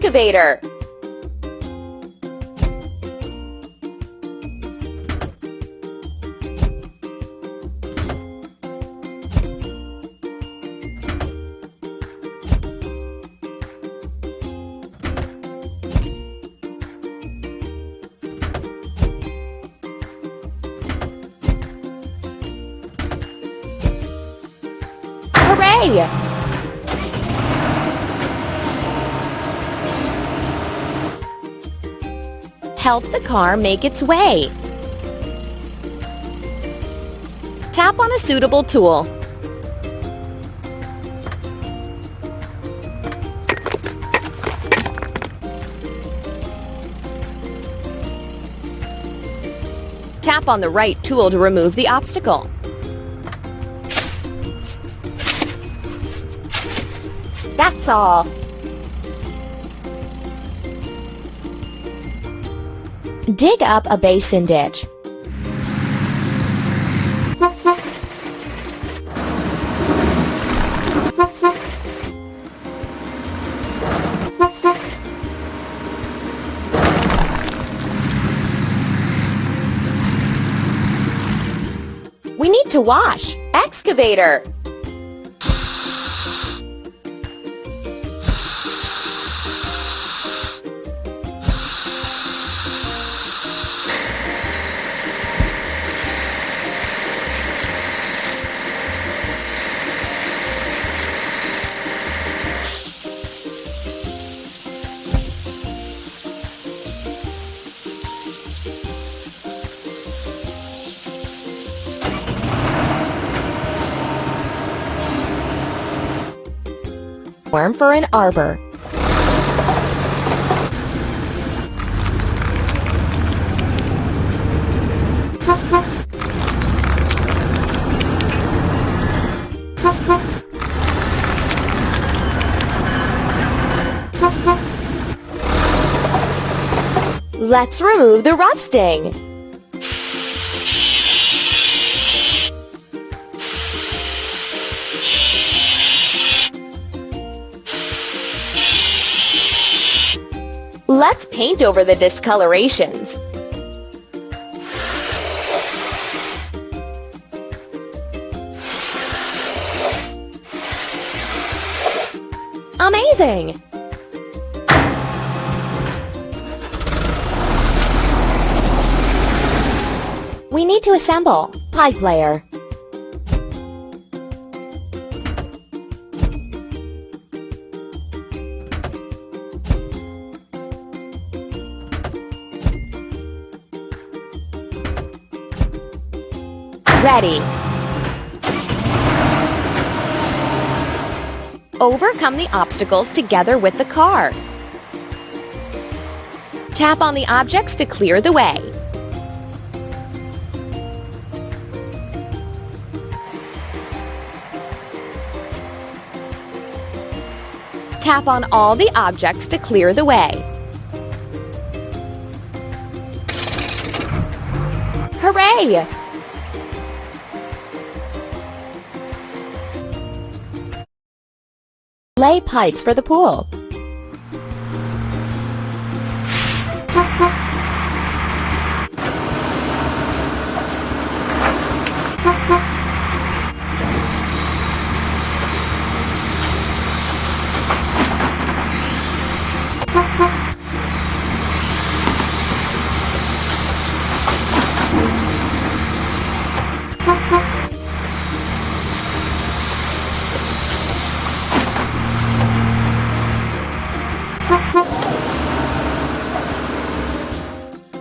excavator. Hooray! Help the car make its way. Tap on a suitable tool. Tap on the right tool to remove the obstacle. That's all. Dig up a basin ditch. We need to wash. Excavator. Form for an arbor. Let's remove the rusting. Let's paint over the discolorations. Amazing! We need to assemble. Pipe layer. Ready. Overcome the obstacles together with the car. Tap on the objects to clear the way. Tap on all the objects to clear the way. Hooray! Lay pipes for the pool.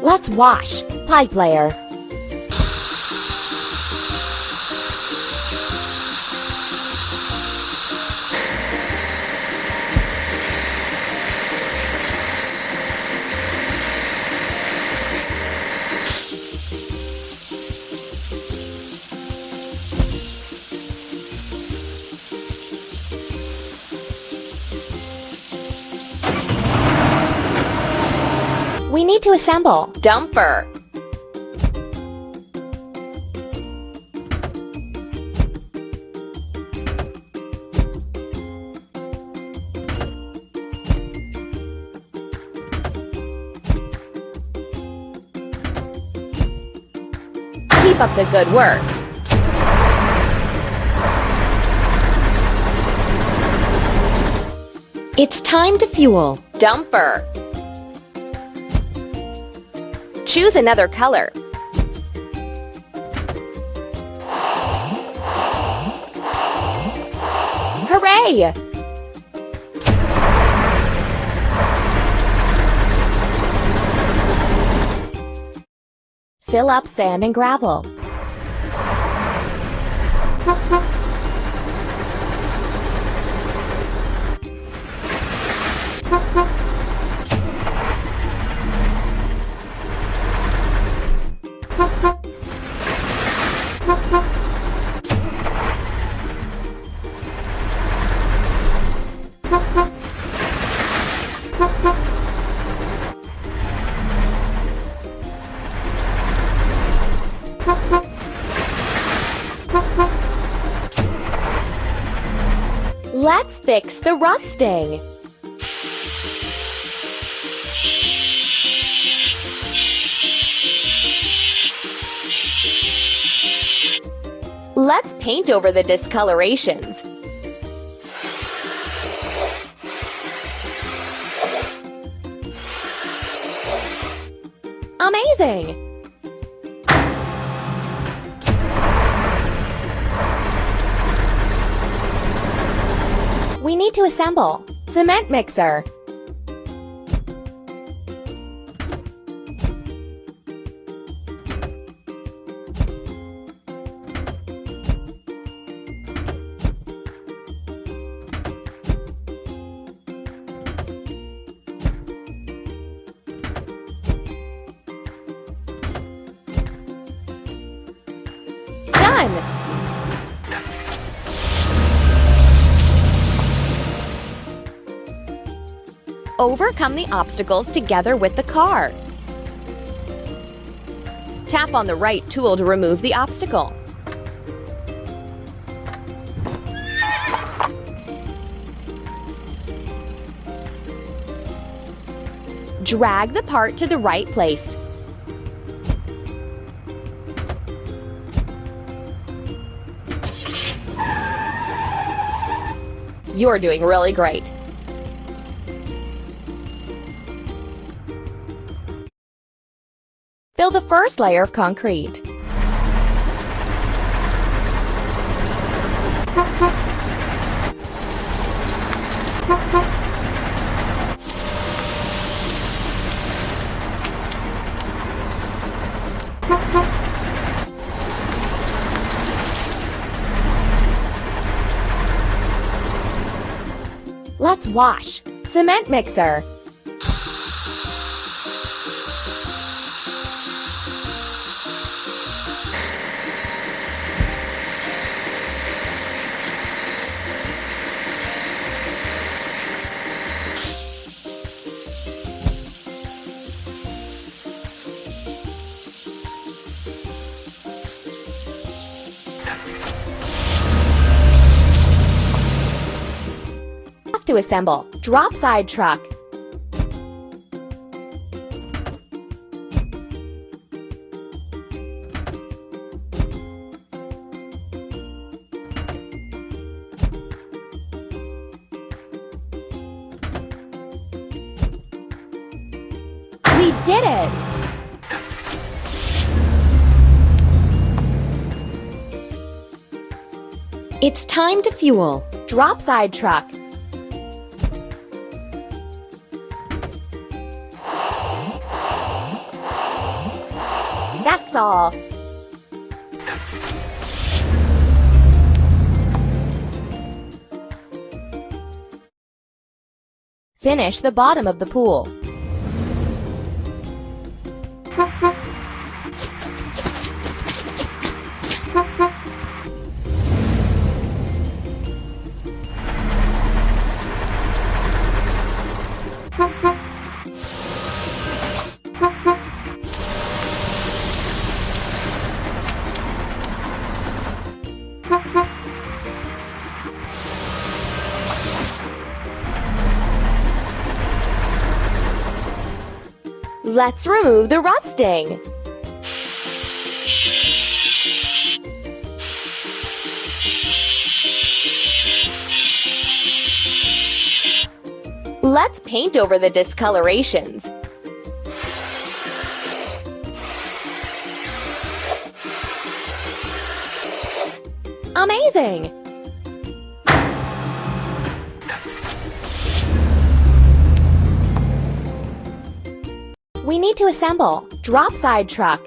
Let's wash. Pipe layer. We need to assemble. Dumper. Keep up the good work. It's time to fuel. Dumper. Choose another color. Hooray! Fill up sand and gravel. Let's fix the rusting. Let's paint over the discolorations. Amazing! We need to assemble. Cement mixer. Done! Overcome the obstacles together with the car. Tap on the right tool to remove the obstacle. Drag the part to the right place. You're doing really great. Fill the first layer of concrete. Let's wash. Cement mixer. To assemble. Drop side truck. We did it! It's time to fuel. Drop side truck. That's all. Finish the bottom of the pool. Let's remove the rusting. Let's paint over the discolorations. Amazing! We need to assemble. Drop side truck.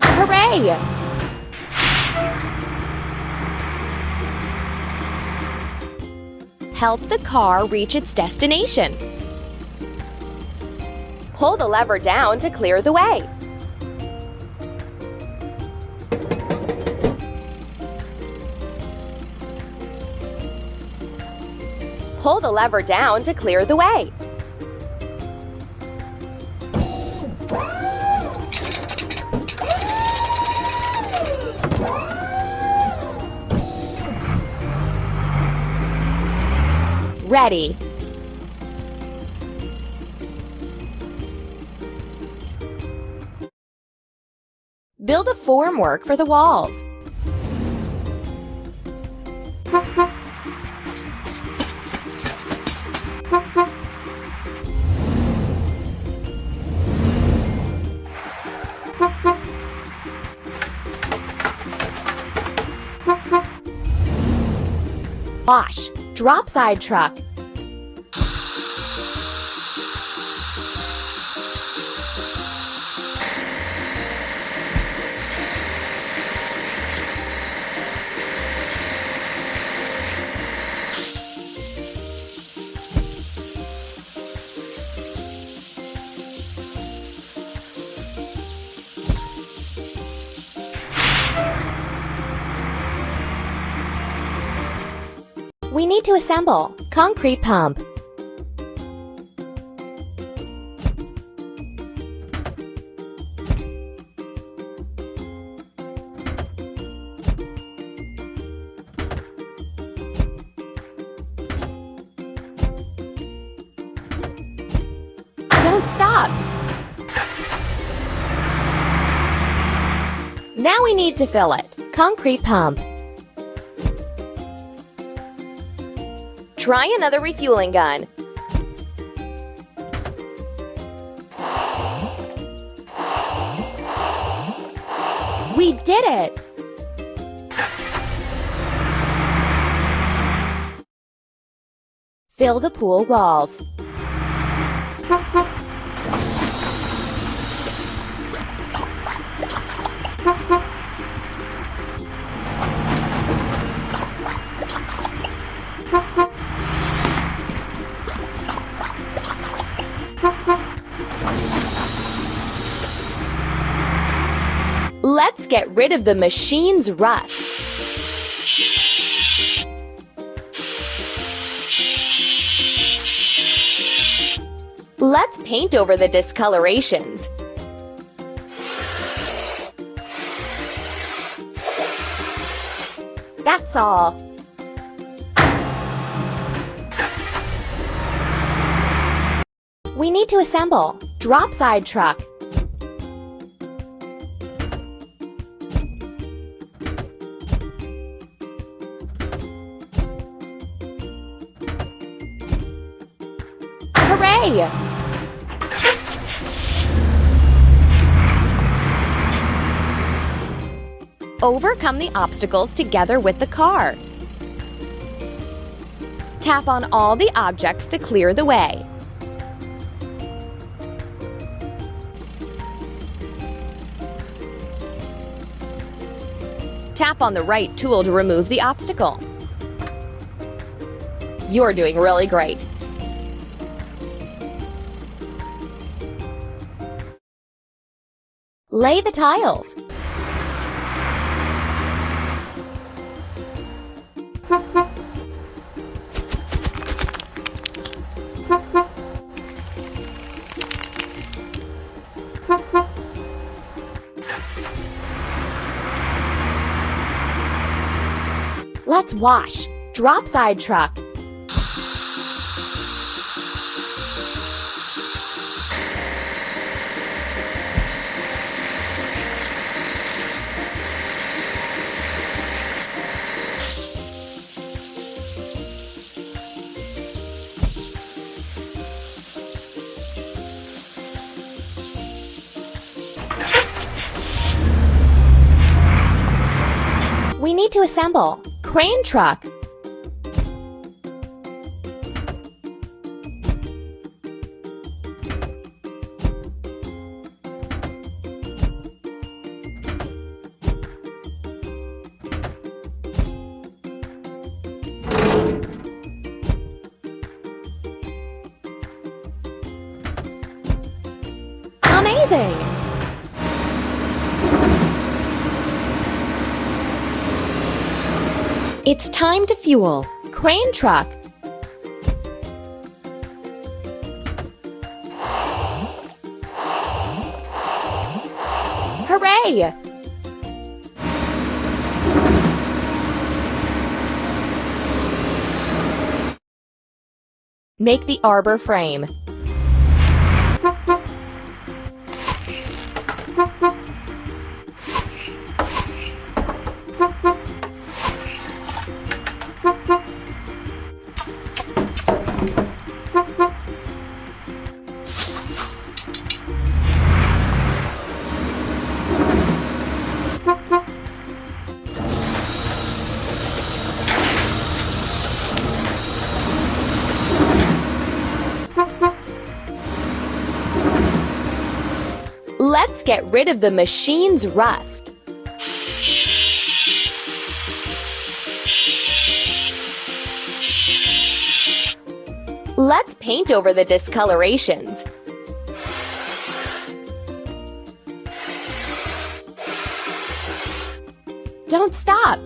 Hooray! Help the car reach its destination. Pull the lever down to clear the way. Pull the lever down to clear the way. Ready. Build a formwork for the walls. Wash. Drop side truck. We need to assemble. Concrete pump. Don't stop! Now we need to fill it. Concrete pump. Try another refueling gun. We did it! Fill the pool walls. Let's get rid of the machine's rust. Let's paint over the discolorations. That's all. We need to assemble. Drop side truck. Hooray! Overcome the obstacles together with the car. Tap on all the objects to clear the way. Tap on the right tool to remove the obstacle. You're doing really great. Lay the tiles. Let's wash. Drop side truck. to assemble. Crane truck. Amazing! It's time to fuel. Crane truck. Hooray! Make the arbor frame. Let's get rid of the machine's rust. Let's paint over the discolorations. Don't stop.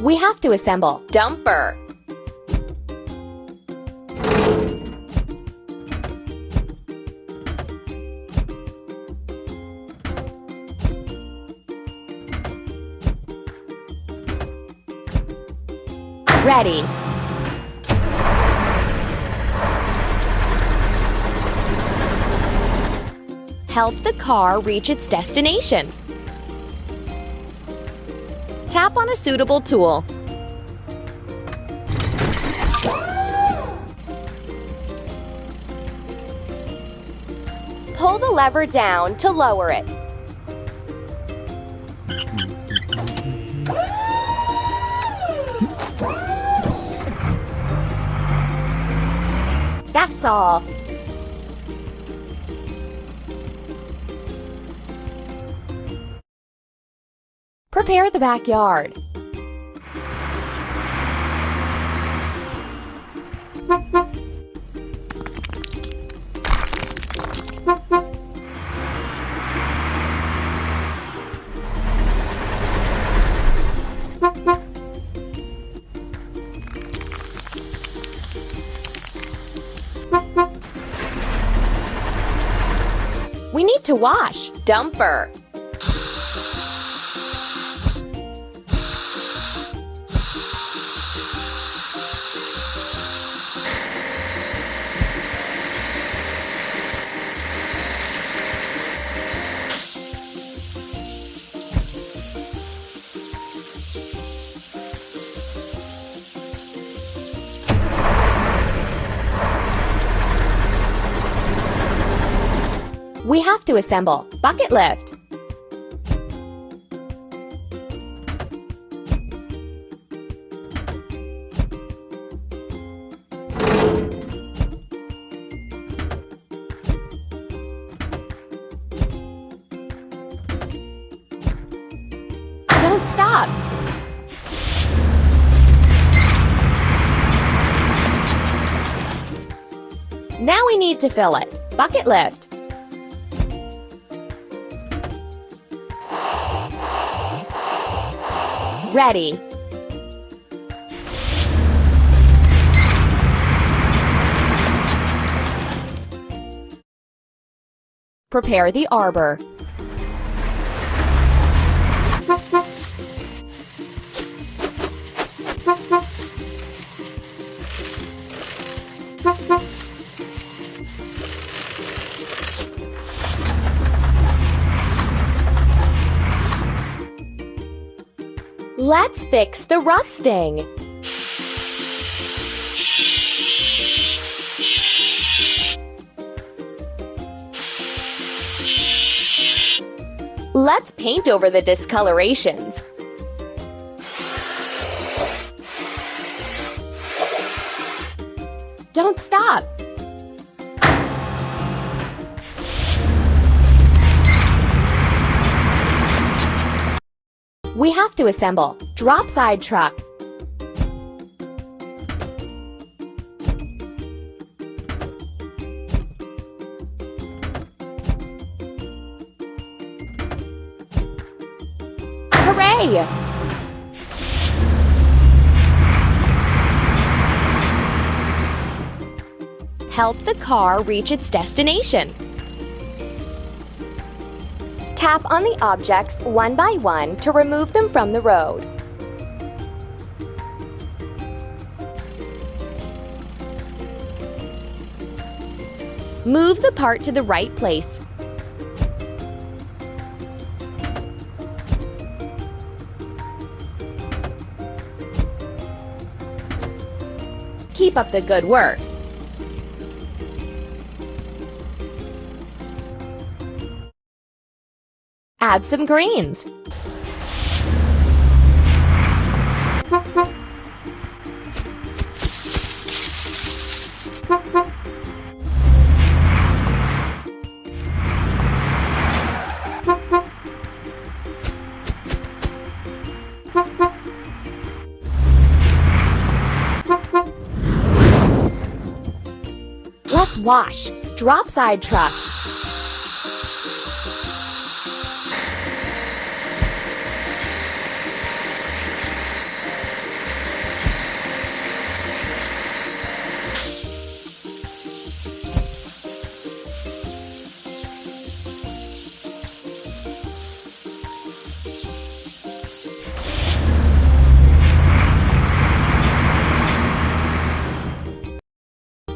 We have to assemble. Dumper. Ready. Help the car reach its destination. Tap on a suitable tool. Pull the lever down to lower it. That's all. Prepare the backyard. We need to wash. Dumper. We have to assemble. Bucket lift. Don't stop. Now we need to fill it. Bucket lift. Ready. Prepare the arbor. Let's fix the rusting. Let's paint over the discolorations. Don't stop! We have to assemble. Drop side truck. Hooray! Help the car reach its destination. Tap on the objects one by one to remove them from the road. Move the part to the right place. Keep up the good work. Add some greens. Let's wash. Drop side truck.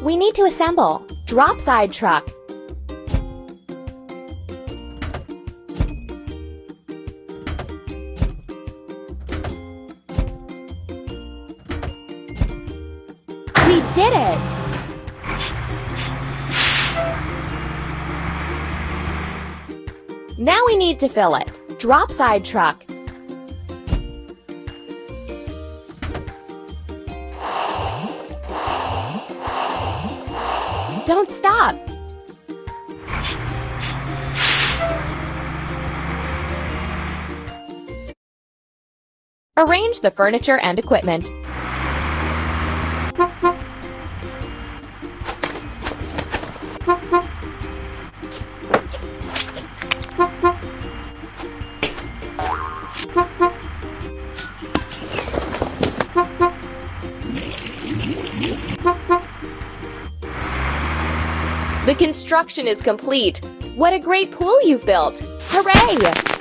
We need to assemble. Drop side truck. We did it! Now we need to fill it. Drop side truck. Don't stop! Arrange the furniture and equipment. The construction is complete. What a great pool you've built! Hooray!